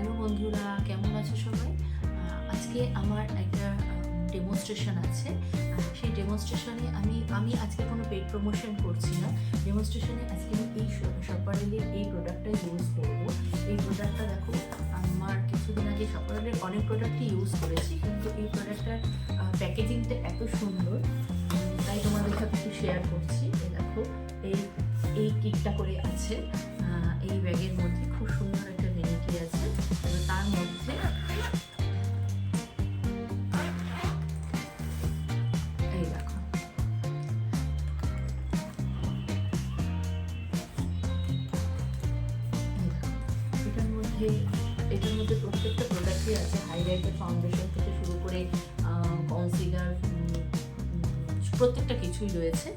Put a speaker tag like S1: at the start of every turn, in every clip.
S1: Hello বন্ধুরা, কেমন আছো সবাই? আজকে আমার একটা ডেমনস্ট্রেশন আছে। সেই ডেমনস্ট্রেশনে আমি আজকে কোনো পেড প্রমোশন করছি না। ডেমনস্ট্রেশনে আজকে আমি এই সপারেলের এই প্রোডাক্টটা ইউজ করবো। এই প্রোডাক্টটা দেখো, আমার কিছুদিন আগে সপারেলের অনেক প্রোডাক্টই ইউজ করেছি, কিন্তু এই প্রোডাক্টটার প্যাকেজিংটা এত সুন্দর, তাই তোমাদের সাথে একটু শেয়ার করছি। দেখো, এই এই কিটটা করে আছে। এই ব্যাগের মধ্যে খুব সুন্দর একটা ভেনিটি আছে। তার মধ্যে এই দেখো, এটার মধ্যে প্রত্যেকটা প্রোডাক্টই আছে। হাইলাইটার, ফাউন্ডেশন থেকে শুরু করে কনসিলার, প্রত্যেকটা কিছুই রয়েছে।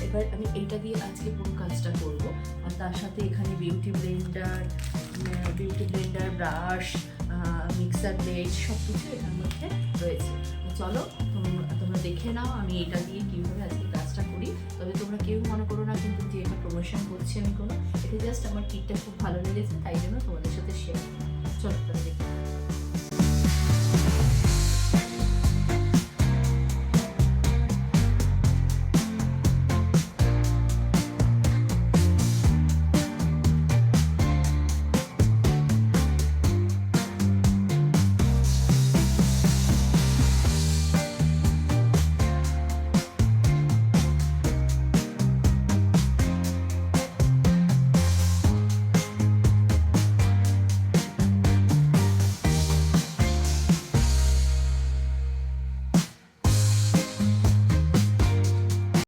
S1: এবার আমি এইটা দিয়ে আজকে পুরো কাজটা করবো। আর তার সাথে এখানে beauty Blender, brush, mixer blade সব কিছু এটার মধ্যে রয়েছে। চলো তোমরা দেখে নাও আমি এটা দিয়ে কীভাবে আজকে কাজটা করি। তবে তোমরা কেউ মনে করো না কিন্তু যে এটা প্রমোশন করছি আমি কোনো, এটা জাস্ট আমার কিটটা খুব ভালো লেগেছে, তাই জন্য তোমাদের সাথে শেয়ার করলাম। চলো তোমরা দেখে নাও।